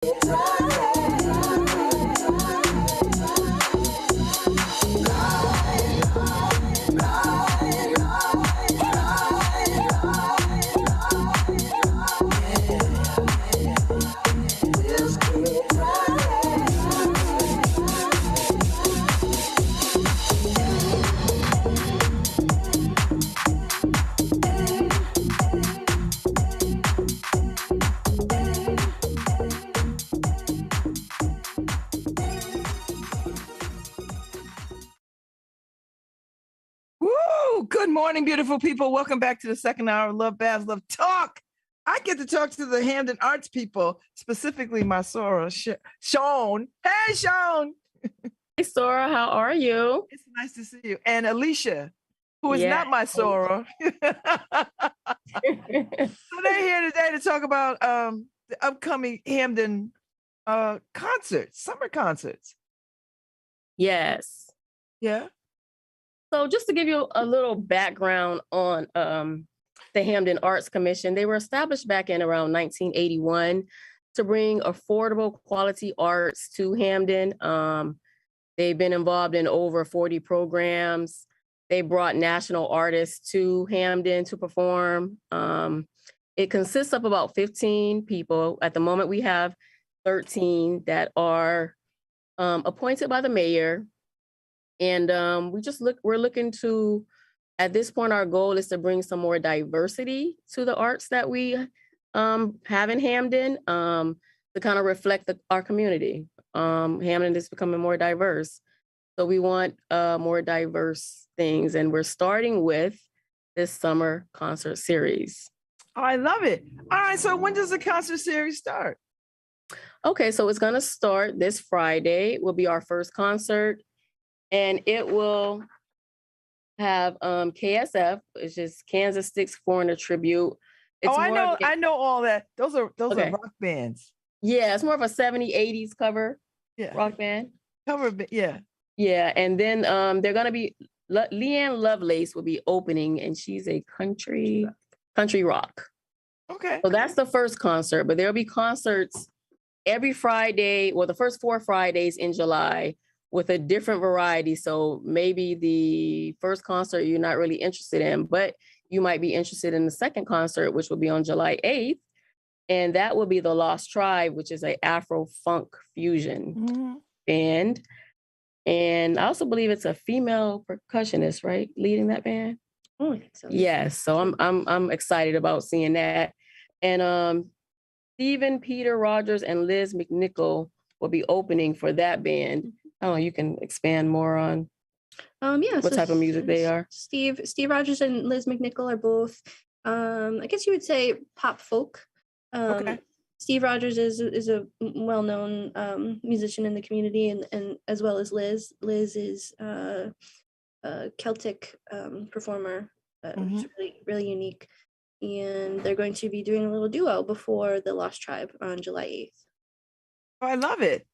Good morning, beautiful people. Welcome back to the second hour of LoveBabz, LoveTalk. I get to talk to the Hamden arts people, specifically my Sora, Sean. Hey, Sean. Hey, Sora, how are you? It's nice to see you. And Alicia, who is not my Sora. So they're here today to talk about the upcoming Hamden concerts, summer concerts. Yes. Yeah. So just to give you a little background on the Hamden Arts Commission, they were established back in around 1981 to bring affordable quality arts to Hamden. They've been involved in over 40 programs. They brought national artists to Hamden to perform. It consists of about 15 people. At the moment, we have 13 that are appointed by the mayor. And we're looking to, at this point, our goal is to bring some more diversity to the arts that we have in Hamden to kind of reflect our community. Hamden is becoming more diverse. So we want more diverse things. And we're starting with this summer concert series. Oh, I love it. All right, so when does the concert series start? Okay, so it's gonna start this Friday, will be our first concert. And it will have KSF, which is Kansas Sticks Foreigner Tribute. It's I know all that. Those are rock bands. Yeah, it's more of a 70s, 80s cover rock band. Yeah. Yeah, and then they're gonna be Leanne Lovelace will be opening, and she's a country rock. Okay. So that's the first concert, but there'll be concerts every Friday, well, the first 4 Fridays in July, with a different variety. So maybe the first concert you're not really interested in, but you might be interested in the second concert, which will be on July 8th. And that will be the Lost Tribe, which is an Afro-funk fusion band. And I also believe it's a female percussionist, right? Leading that band. Oh, I think so. Yes. So I'm excited about seeing that. And Stephen, Peter Rogers, and Liz McNichol will be opening for that band. Oh, you can expand more on what type of music they are. Steve Rogers and Liz McNichol are both, I guess you would say, pop folk. Okay. Steve Rogers is a well-known musician in the community, and as well as Liz. Liz is a Celtic performer, which is really, really unique. And they're going to be doing a little duo before the Lost Tribe on July 8th. Oh, I love it.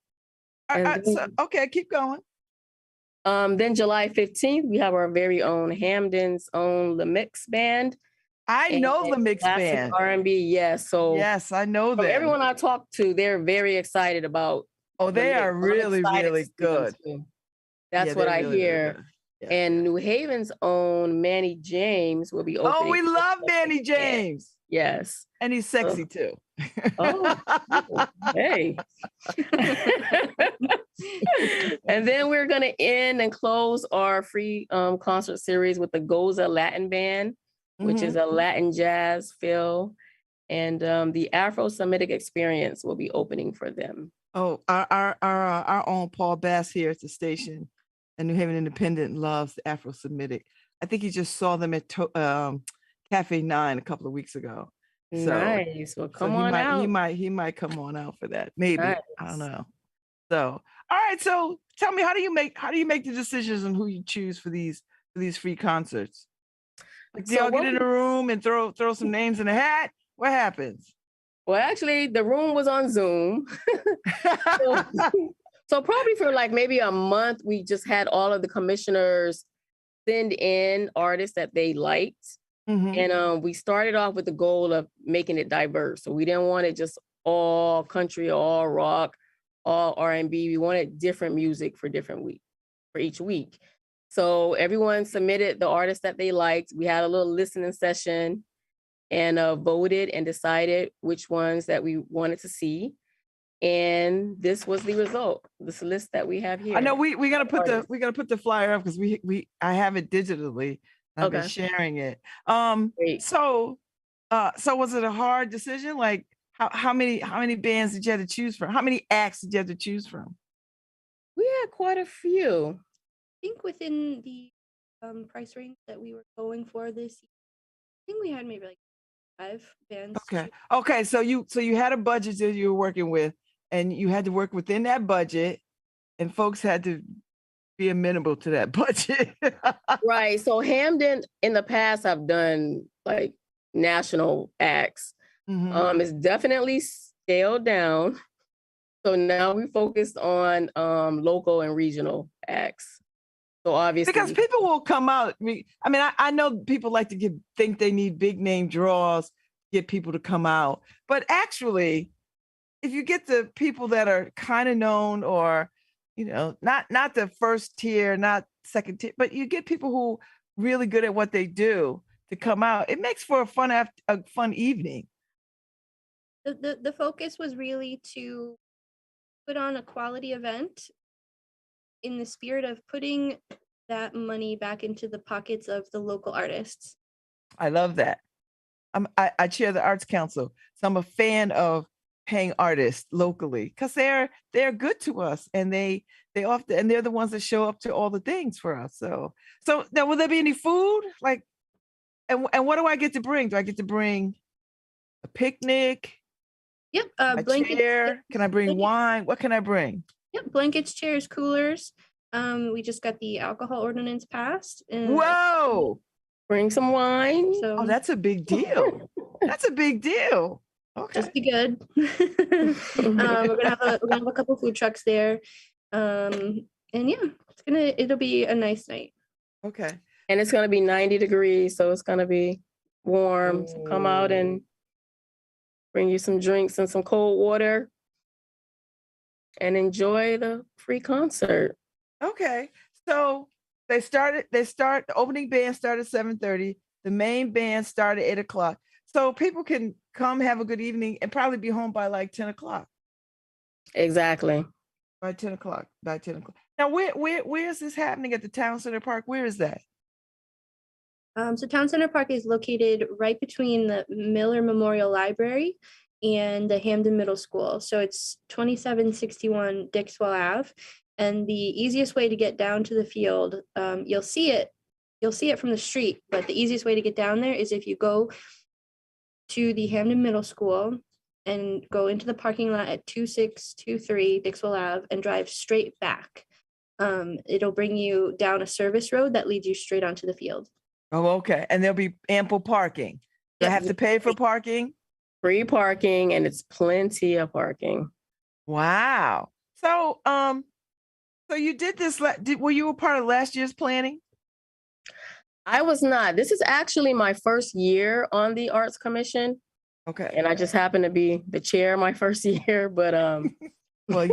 Okay, keep going. Then July 15th, we have our very own Hamden's own The Mix Band. I know The Mix Band. R&B, yes. So yes, I know them. Everyone I talk to, they're very excited about. Oh, they are really, really good. That's what I hear. Really yeah. And New Haven's own Manny James will be opening. Oh, we love Manny James. Yes. And he's sexy too. Oh, hey. And then we're going to end and close our free concert series with the Goza Latin Band, which is a Latin jazz feel. And the Afro-Semitic Experience will be opening for them. Oh, our own Paul Bass here at the station, and New Haven Independent, loves the Afro-Semitic. I think he just saw them at Cafe 9 a couple of weeks ago. So, nice. Well, come on out. He might come on out for that. Maybe. Nice. I don't know. So, all right. So tell me, how do you make the decisions on who you choose for these free concerts? Like, do y'all get in a room and throw some names in a hat? What happens? Well, actually, the room was on Zoom. So probably for like maybe a month, we just had all of the commissioners send in artists that they liked. And we started off with the goal of making it diverse. So we didn't want it just all country, all rock, all R&B. We wanted different music for each week. So everyone submitted the artists that they liked. We had a little listening session and voted and decided which ones that we wanted to see. And this was the result. This list that we have here. I know we gotta put the flyer up because I have it digitally. I've been sharing it. Great. So was it a hard decision? Like how many bands did you have to choose from? How many acts did you have to choose from? We had quite a few. I think within the price range that we were going for this year, I think we had maybe like 5 bands. Okay. So you had a budget that you were working with, and you had to work within that budget, and folks had to be amenable to that budget. Right. So Hamden in the past have done like national acts. Mm-hmm. It's definitely scaled down. So now we focused on local and regional acts. So obviously, because people will come out. I know people like to think they need big name draws to get people to come out, but actually, if you get the people that are kind of known, or not the first tier, not second tier, but you get people who really good at what they do to come out, it makes for a fun evening. The focus was really to put on a quality event in the spirit of putting that money back into the pockets of the local artists. I love that. I chair the Arts Council, so I'm a fan of paying artists locally because they're good to us, and they often, and they're the ones that show up to all the things for us. So now, will there be any food? Like, and what do I get to bring? Do I get to bring a picnic? Yep. Blankets. Chair? Can I bring wine? What can I bring? Yep. Blankets, chairs, coolers. We just got the alcohol ordinance passed. Whoa! Bring some wine. So, that's a big deal. That's a big deal. Okay. Just be good. We're gonna have a couple food trucks there. And yeah, it'll be a nice night. Okay. And it's gonna be 90 degrees, so it's gonna be warm. So come out and bring you some drinks and some cold water and enjoy the free concert. Okay. So the opening band started at 7:30. The main band started at 8 o'clock. So people can come have a good evening and probably be home by like 10 o'clock. Exactly. By 10 o'clock. Now, where is this happening at the Town Center Park? Where is that? So Town Center Park is located right between the Miller Memorial Library and the Hamden Middle School. So it's 2761 Dixwell Ave. And the easiest way to get down to the field, you'll see it from the street, but the easiest way to get down there is if you go to the Hamden Middle School and go into the parking lot at 2623 Dixwell Ave and drive straight back. It'll bring you down a service road that leads you straight onto the field. Oh, okay. And there'll be ample parking. Do I have to pay for parking? Free parking, and it's plenty of parking. Wow. So, so you did this. Were you a part of last year's planning? I was not. This is actually my first year on the Arts Commission. Okay. And I just happened to be the chair my first year, but well,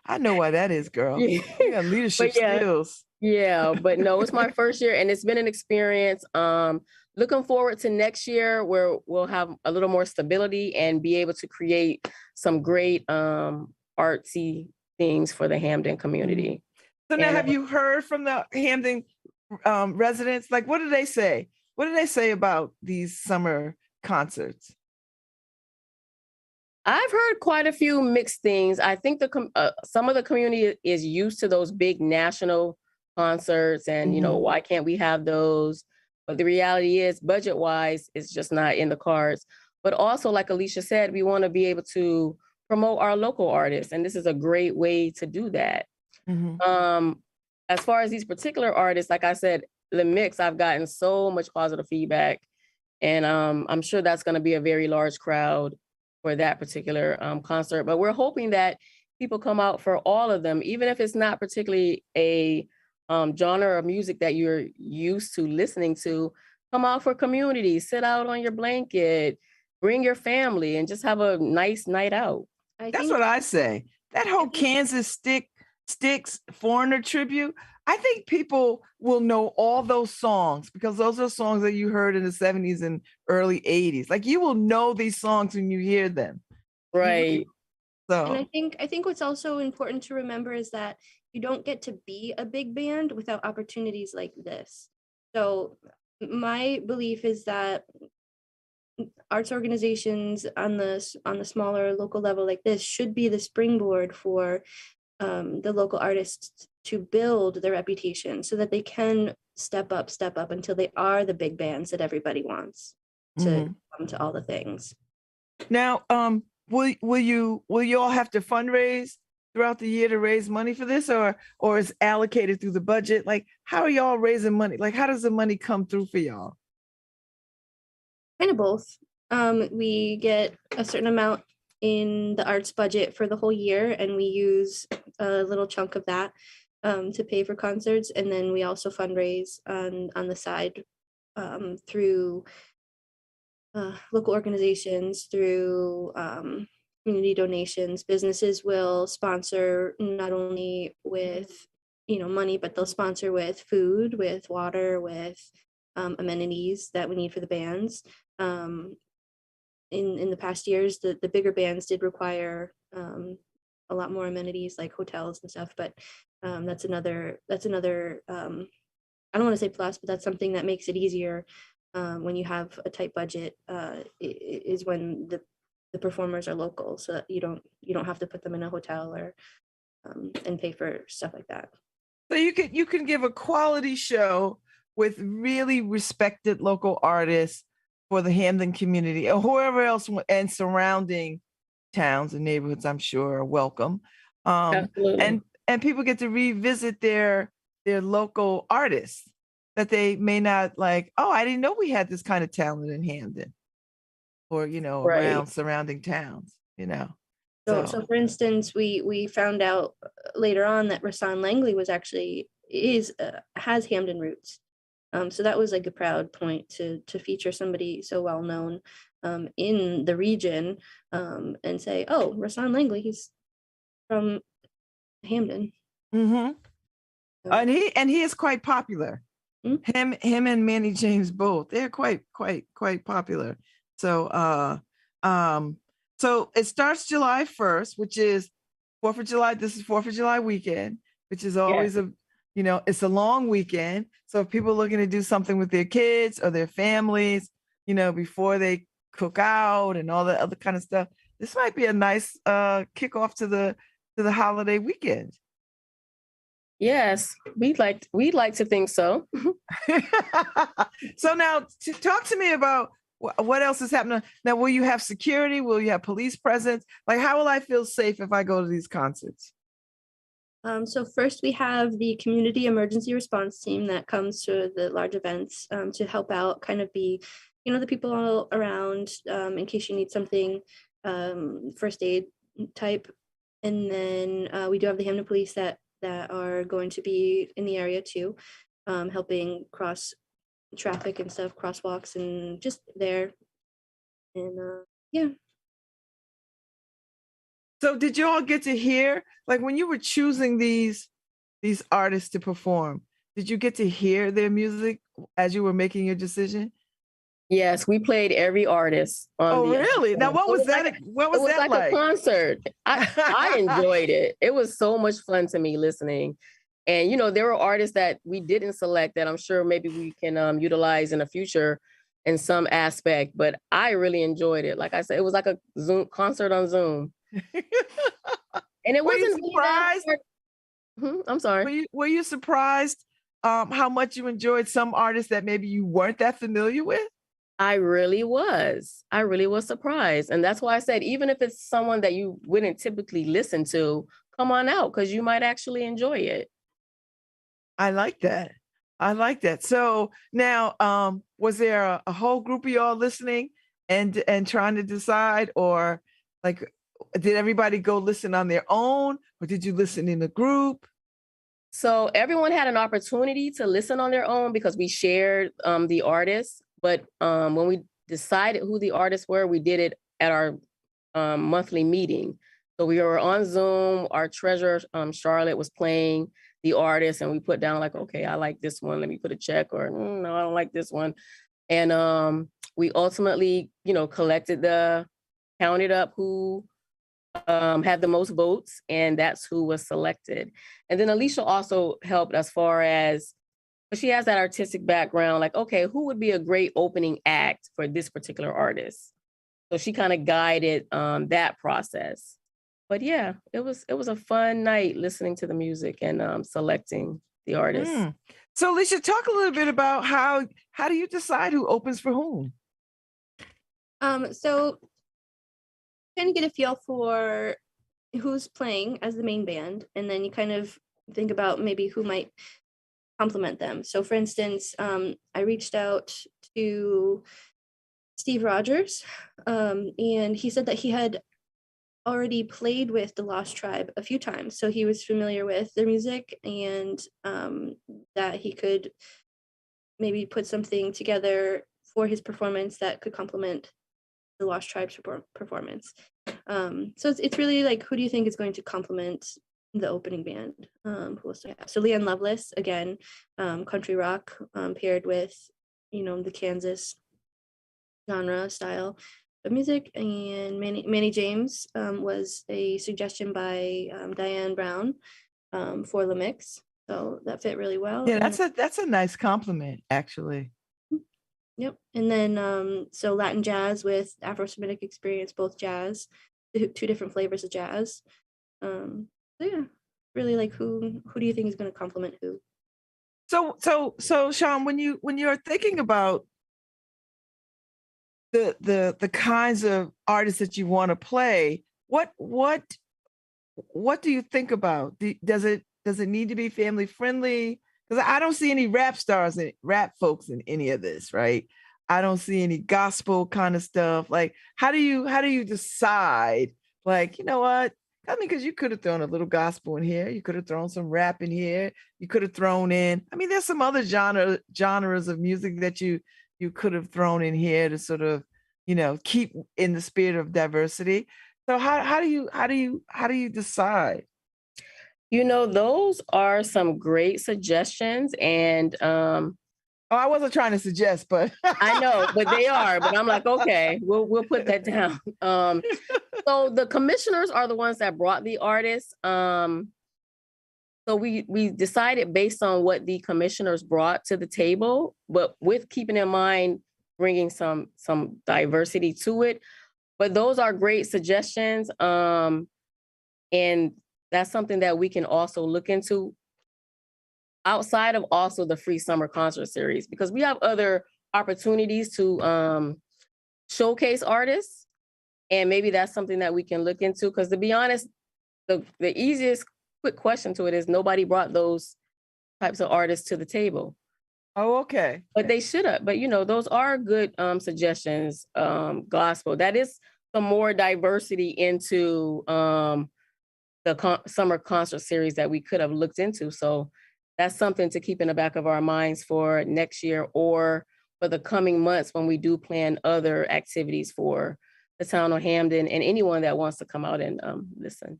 I know why that is, girl. You got leadership skills. Yeah, but no, it's my first year, and it's been an experience. Looking forward to next year where we'll have a little more stability and be able to create some great artsy things for the Hamden community. So now, have you heard from the Hamden residents? Like, what do they say? What do they say about these summer concerts? I've heard quite a few mixed things. I think some of the community is used to those big national concerts, and why can't we have those? But the reality is, budget-wise, it's just not in the cards. But also, like Alicia said, we want to be able to promote our local artists, and this is a great way to do that. Mm-hmm. As far as these particular artists, like I said, the mix, I've gotten so much positive feedback, and I'm sure that's going to be a very large crowd for that particular concert. But we're hoping that people come out for all of them, even if it's not particularly a genre of music that you're used to listening to. Come out for community, sit out on your blanket, bring your family and just have a nice night out. That's what I say. That whole Kansas Sticks foreigner tribute, I think people will know all those songs because those are songs that you heard in the 70s and early 80s. Like you will know these songs when you hear them. Right. So, and I think what's also important to remember is that you don't get to be a big band without opportunities like this. So my belief is that arts organizations on the smaller local level like this should be the springboard for the local artists to build their reputation so that they can step up until they are the big bands that everybody wants to come to all the things. Now, will you all have to fundraise throughout the year to raise money for this, or is allocated through the budget? Like, how are y'all raising money? Like, how does the money come through for y'all? Kind of both. We get a certain amount in the arts budget for the whole year, and we use a little chunk of that to pay for concerts, and then we also fundraise on the side through local organizations, through community donations. Businesses will sponsor not only with money, but they'll sponsor with food, with water, with amenities that we need for the bands. In the past years, the bigger bands did require a lot more amenities like hotels and stuff, but that's another I don't want to say plus, but that's something that makes it easier when you have a tight budget, is when the performers are local, so that you don't have to put them in a hotel or and pay for stuff like that. So you can give a quality show with really respected local artists for the Hamden community or whoever else and surrounding towns and neighborhoods, I'm sure, are welcome. And people get to revisit their local artists that they may not like. Oh, I didn't know we had this kind of talent in Hamden, or around surrounding towns. So for instance, we found out later on that Rahsaan Langley was actually has Hamden roots. So that was like a proud point to feature somebody so well known in the region and say, oh, Rahsaan Langley, he's from Hamden. Mm-hmm. And he is quite popular. Mm-hmm. Him and Manny James both. They're quite popular. So so it starts July 1st, which is 4th of July. This is 4th of July weekend, which is always it's a long weekend. So if people are looking to do something with their kids or their families, before they cook out and all the other kind of stuff, this might be a nice kickoff to the holiday weekend. Yes, we'd like to think so. So now talk to me about what else is happening. Now, will you have security? Will you have police presence? Like, how will I feel safe if I go to these concerts? So first we have the community emergency response team that comes to the large events to help out, kind of be, the people all around in case you need something, first aid type. And then we do have the Hamden police that are going to be in the area too, helping cross traffic and stuff, crosswalks and just there. And yeah. So did you all get to hear, like when you were choosing these artists to perform, did you get to hear their music as you were making your decision? Yes, we played every artist. Really? Now, what was that? What was that like? A concert. I enjoyed it. It was so much fun to me listening. And, there were artists that we didn't select that I'm sure maybe we can utilize in the future in some aspect. But I really enjoyed it. Like I said, it was like a Zoom concert on Zoom. And it wasn't surprised. I'm sorry. Were you surprised how much you enjoyed some artists that maybe you weren't that familiar with? I really was surprised. And that's why I said, even if it's someone that you wouldn't typically listen to, come on out because you might actually enjoy it. I like that. So now, was there a whole group of y'all listening and trying to decide, or like, did everybody go listen on their own, or did you listen in a group? So everyone had an opportunity to listen on their own because we shared the artists. But when we decided who the artists were, we did it at our monthly meeting. So we were on Zoom. Our treasurer, Charlotte, was playing the artist, and we put down like, okay, I like this one. Let me put a check, or no, I don't like this one. And we ultimately, counted up who had the most votes, and that's who was selected. And then Alicia also helped as far as, she has that artistic background, like, okay, who would be a great opening act for this particular artist? So she kind of guided that process. But yeah, it was a fun night listening to the music and selecting the artists. So Alicia, talk a little bit about how do you decide who opens for whom? So kind of get a feel for who's playing as the main band, and then you kind of think about maybe who might complement them. So for instance, I reached out to Steve Rogers, and he said that he had already played with the Lost Tribe a few times, so he was familiar with their music, and that he could maybe put something together for his performance that could complement the Lost Tribe's performance. So it's really like, who do you think is going to complement the opening band? Who else do I have? So Leanne Loveless, again, country rock, paired with, the Kansas genre style of music. And Manny James was a suggestion by Diane Brown for the mix. So that fit really well. Yeah, that's a nice compliment, actually. Yep. And then so Latin jazz with Afro-Semitic experience, both jazz, two different flavors of jazz. So yeah, really like, who do you think is going to complement who? So Sean, when you're thinking about the kinds of artists that you want to play, what do you think about? Does it need to be family friendly? Because I don't see any rap stars and rap folks in any of this, right? I don't see any gospel kind of stuff. Like, how do you decide? Like, you know what? I mean, because you could have thrown a little gospel in here. You could have thrown some rap in here. You could have thrown in. I mean, there's some other genres of music that you could have thrown in here to sort of, keep in the spirit of diversity. So how do you decide? Those are some great suggestions, and Oh, I wasn't trying to suggest, but I know, but they are. But I'm like, okay, we'll put that down. So the commissioners are the ones that brought the artists. So we decided based on what the commissioners brought to the table, but with keeping in mind bringing some diversity to it. But those are great suggestions, and that's something that we can also look into outside of also the free summer concert series, because we have other opportunities to showcase artists, and maybe that's something that we can look into. Because to be honest, the easiest quick question to it is, nobody brought those types of artists to the table. Oh, okay. But they should have. But those are good suggestions. Gospel, that is some more diversity into the summer concert series that we could have looked into. So that's something to keep in the back of our minds for next year, or for the coming months when we do plan other activities for the town of Hamden and anyone that wants to come out and listen.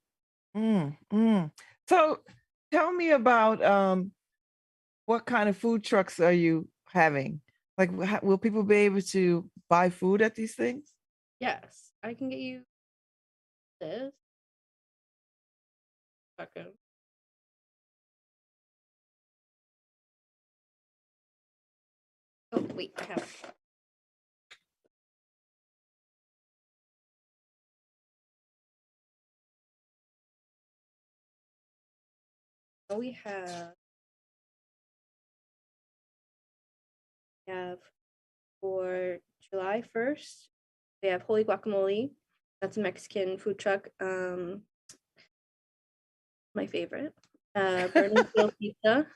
So tell me about what kind of food trucks are you having? Like, will people be able to buy food at these things? Yes, I can get you this. Okay. Oh, wait, I have it. So we have for July 1st, we have Holy Guacamole. That's a Mexican food truck. My favorite. Burning Field Pizza.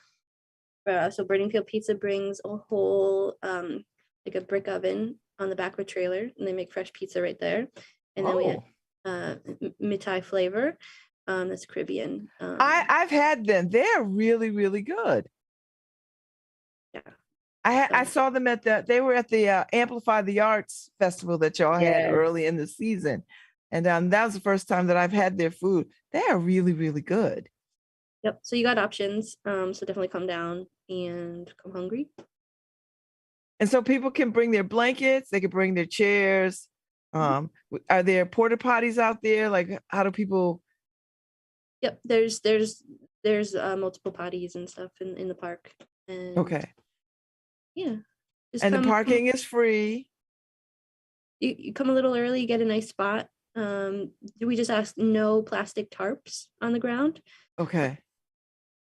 So Burning Field Pizza brings a whole like a brick oven on the back of a trailer, and they make fresh pizza right there. And then we have Mitai Flavor. That's Caribbean. I've had them. They're really, really good. Yeah. I saw them they were at the Amplify the Arts Festival that y'all had Yes. early in the season. And that was the first time that I've had their food. They are really, really good. Yep. So you got options. So definitely come down and come hungry. And so people can bring their blankets, they can bring their chairs. Are there porta potties out there? Like, how do people? Yep. There's multiple potties and stuff in the park. And Okay. yeah. And the parking is free. You come a little early, you get a nice spot. We just ask no plastic tarps on the ground. Okay.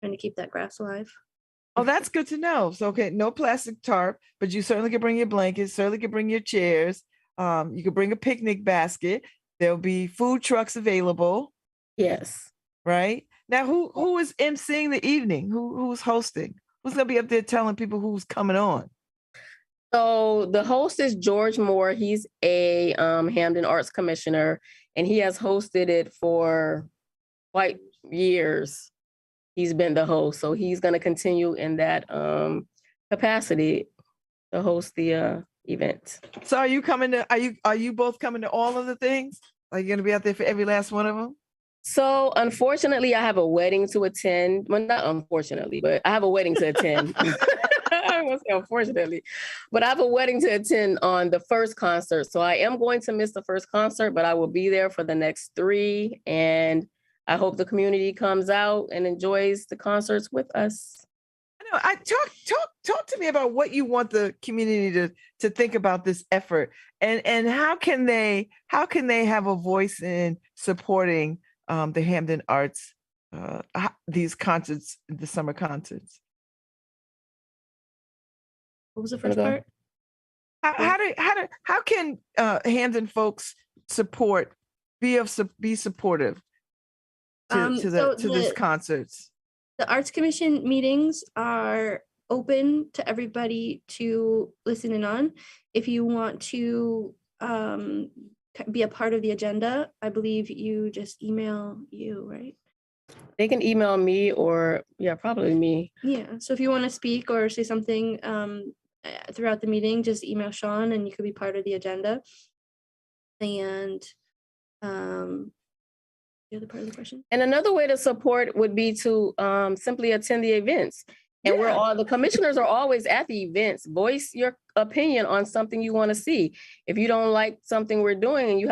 Trying to keep that grass alive. Oh, that's good to know. So, okay, no plastic tarp, but you certainly can bring your blankets, certainly can bring your chairs. You can bring a picnic basket. There'll be food trucks available. Yes. Right? Now, who is emceeing the evening? Who's hosting? Who's gonna be up there telling people who's coming on? So the host is George Moore. He's a Hamden Arts Commissioner, and he has hosted it for quite years. He's been the host, so he's going to continue in that capacity to host the event. So, are you coming to? Are you both coming to all of the things? Are you going to be out there for every last one of them? So, unfortunately, I have a wedding to attend. Well, not unfortunately, but I have a wedding to attend. I won't say unfortunately, but I have a wedding to attend on the first concert. So I am going to miss the first concert, but I will be there for the next 3. And I hope the community comes out and enjoys the concerts with us. I know. Talk to me about what you want the community to think about this effort, and how can they have a voice in supporting the Hamden Arts, these concerts, the summer concerts. What was the first part? How can Hamden folks be supportive to these concerts? The Arts Commission meetings are open to everybody to listen in on. If you want to be a part of the agenda, I believe you just email you, right? They can email me or, probably me. Yeah, so if you want to speak or say something throughout the meeting, just email Sean and you could be part of the agenda. And the other part of the question. And another way to support would be to simply attend the events. And the commissioners are always at the events. Voice your opinion on something you want to see. If you don't like something we're doing and you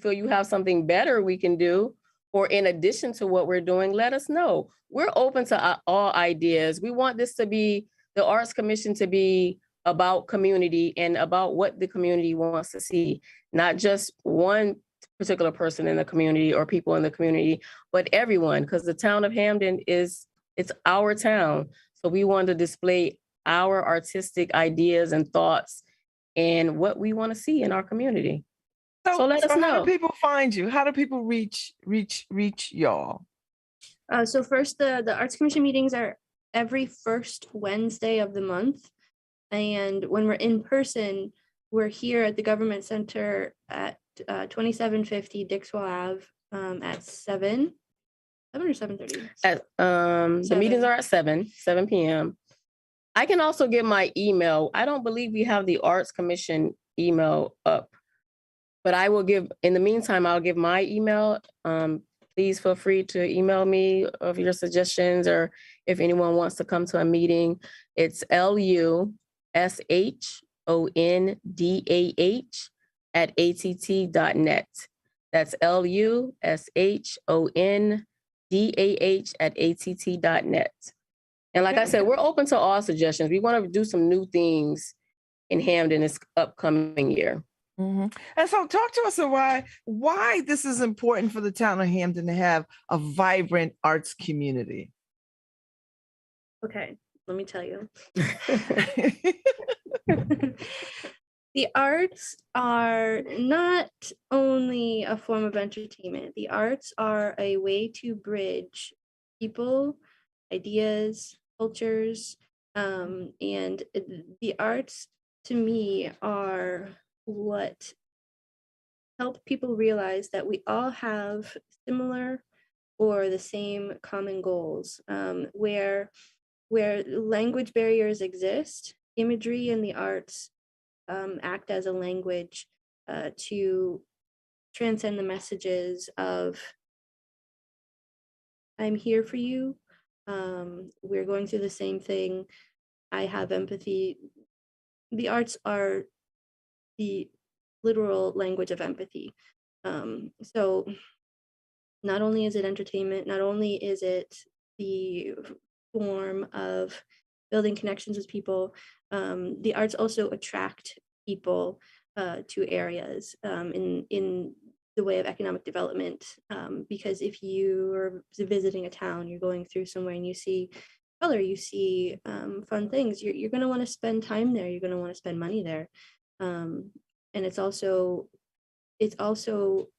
feel you have something better we can do, or in addition to what we're doing, let us know. We're open to all ideas. We want the Arts Commission to be about community and about what the community wants to see, not just one particular person in the community or people in the community, but everyone, because the town of Hamden it's our town. So we want to display our artistic ideas and thoughts and what we want to see in our community. So let us know. How do people find you? How do people reach y'all? So first, the Arts Commission meetings are every first Wednesday of the month. And when we're in person, we're here at the Government Center at 2750 Dixwell Ave at 7 or 7:30? The meetings are at 7 p.m. I can also give my email. I don't believe we have the Arts Commission email up, but I will in the meantime, I'll give my email. Please feel free to email me of your suggestions or if anyone wants to come to a meeting. It's lushondah@att.net. That's lushondah@att.net. And like I said, we're open to all suggestions. We want to do some new things in Hamden this upcoming year. Mm-hmm. And so talk to us about why this is important for the town of Hamden to have a vibrant arts community. Okay, let me tell you. The arts are not only a form of entertainment. The arts are a way to bridge people, ideas, cultures, and the arts to me are what help people realize that we all have similar or the same common goals, where where language barriers exist, imagery and the arts act as a language to transcend the messages of I'm here for you. We're going through the same thing. I have empathy. The arts are the literal language of empathy. So not only is it entertainment, not only is it the form of building connections with people, the arts also attract people to areas in the way of economic development. Because if you are visiting a town, you're going through somewhere and you see color, you see fun things, you're going to want to spend time there, you're going to want to spend money there. And it's also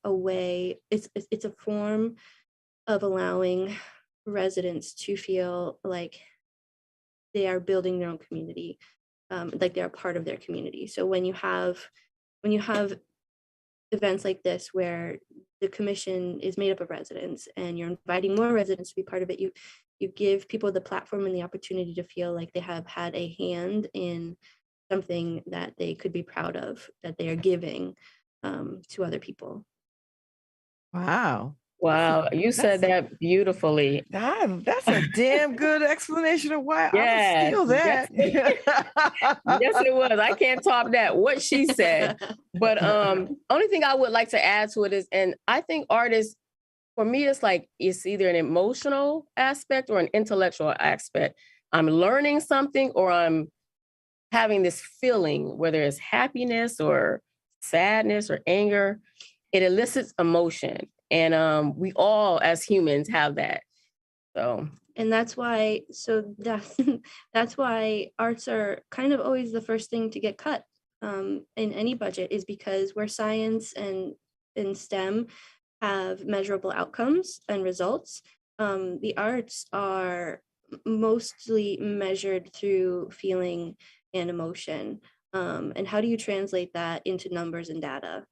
a way, it's a form of allowing residents to feel like they are building their own community, like they're a part of their community. So when you have events like this where the commission is made up of residents and you're inviting more residents to be part of it, you give people the platform and the opportunity to feel like they have had a hand in something that they could be proud of, that they are giving to other people. Wow. Wow, you said that beautifully. That's a damn good explanation of why I would steal that. Yes, it was. I can't top that, what she said. But only thing I would like to add to it is, and I think artists, for me, it's either an emotional aspect or an intellectual aspect. I'm learning something or I'm having this feeling, whether it's happiness or sadness or anger, it elicits emotion. And we all as humans have that. So, and that's why that's why arts are kind of always the first thing to get cut in any budget, is because where science and STEM have measurable outcomes and results, the arts are mostly measured through feeling and emotion. And how do you translate that into numbers and data?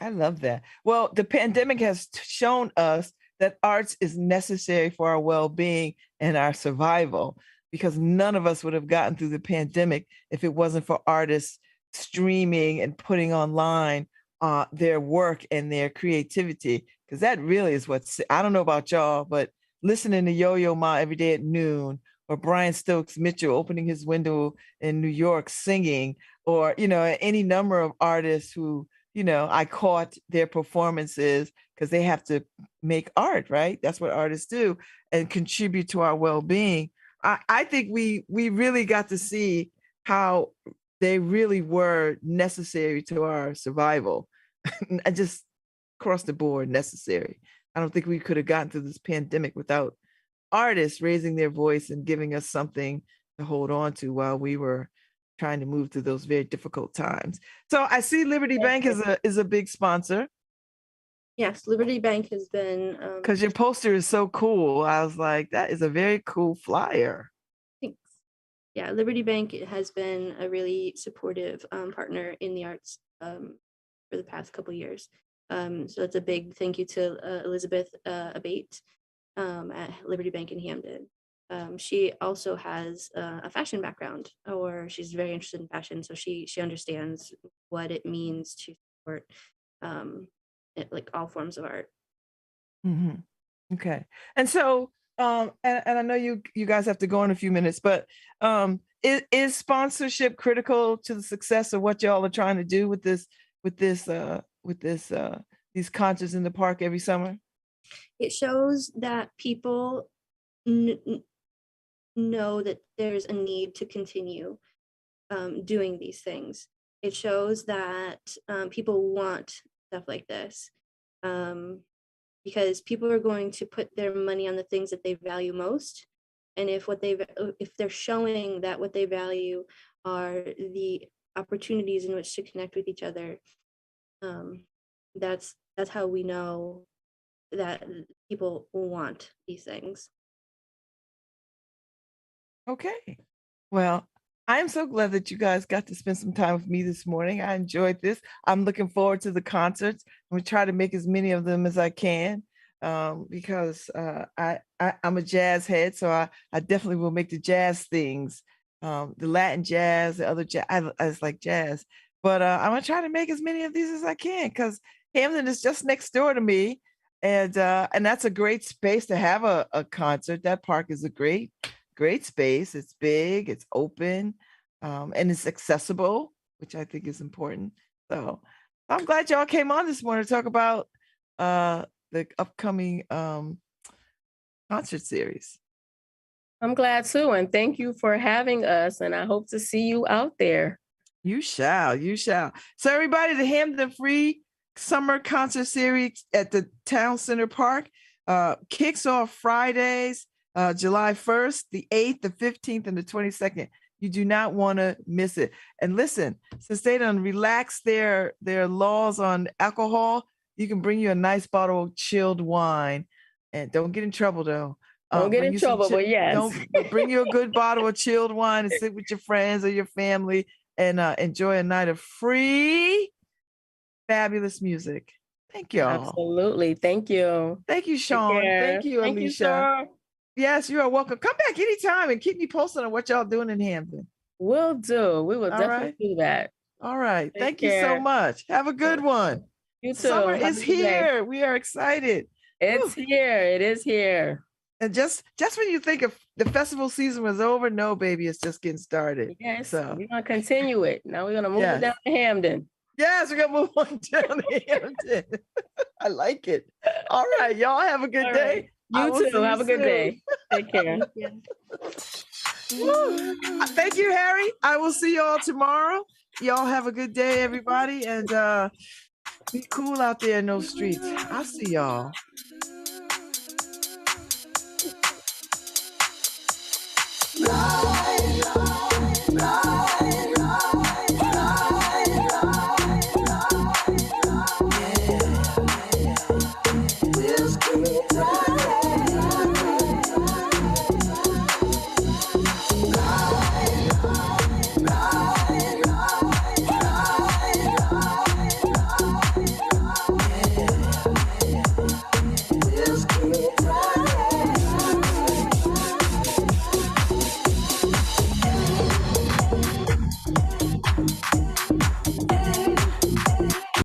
I love that. Well, the pandemic has shown us that arts is necessary for our well-being and our survival, because none of us would have gotten through the pandemic if it wasn't for artists streaming and putting online their work and their creativity. Because that really is I don't know about y'all, but listening to Yo-Yo Ma every day at noon, or Brian Stokes Mitchell opening his window in New York singing, or any number of artists who I caught their performances, because they have to make art, right? That's what artists do, and contribute to our well-being. I think we really got to see how they really were necessary to our survival. And just across the board necessary. I don't think we could have gotten through this pandemic without artists raising their voice and giving us something to hold on to while we were trying to move through those very difficult times. So I see Liberty Bank is a big sponsor. Yes, Liberty Bank has been. Because your poster is so cool. I was like, that is a very cool flyer. Thanks. Yeah, Liberty Bank has been a really supportive partner in the arts for the past couple of years. So it's a big thank you to Elizabeth Abate at Liberty Bank in Hamden. She also has a fashion background, or she's very interested in fashion, so she understands what it means to support like all forms of art. Mm-hmm. Okay, and so and I know you guys have to go in a few minutes, but is sponsorship critical to the success of what y'all are trying to do with these concerts in the park every summer? It shows that people know that there's a need to continue doing these things. It shows that people want stuff like this, because people are going to put their money on the things that they value most. And if they're showing that what they value are the opportunities in which to connect with each other, that's how we know that people want these things. Okay. Well, I'm so glad that you guys got to spend some time with me this morning. I enjoyed this. I'm looking forward to the concerts. I'm going to try to make as many of them as I can. because I'm a jazz head, so I definitely will make the jazz things, the Latin jazz, the other jazz. I just like jazz, but I'm gonna try to make as many of these as I can because Hamden is just next door to me, and that's a great space to have a concert. That park is a great space. It's big, it's open, and it's accessible, which I think is important. So I'm glad y'all came on this morning to talk about the upcoming concert series. I'm glad too, and thank you for having us, and I hope to see you out there. You shall. So everybody, the Hamden Free Summer Concert Series at the Town Center Park kicks off Fridays, July 1st, the 8th, the 15th, and the 22nd. You do not want to miss it. And listen, since they done relaxed their laws on alcohol, you can bring you a nice bottle of chilled wine, and don't get in trouble though. Don't get in trouble, but yes. Don't bring you a good bottle of chilled wine and sit with your friends or your family and enjoy a night of free, fabulous music. Thank y'all. Absolutely. Thank you. Thank you, Sean. Thank you, Alicia. You, sir. Yes, you are welcome. Come back anytime and keep me posted on what y'all doing in Hamden. Will do. We will definitely do that. All right. Thank you so much. Have a good one. You too. Summer is here. We are excited. It's here. It is here. And just when you think of the festival season was over, no, baby, it's just getting started. Yes. So we're gonna continue it. Now we're gonna move it down to Hamden. Yes, we're gonna move on down to Hamden. I like it. All right, y'all have a good day. You too. Have a good day. Take care. Thank you, Harry. I will see y'all tomorrow. Y'all have a good day, everybody, and be cool out there in those streets. I'll see y'all.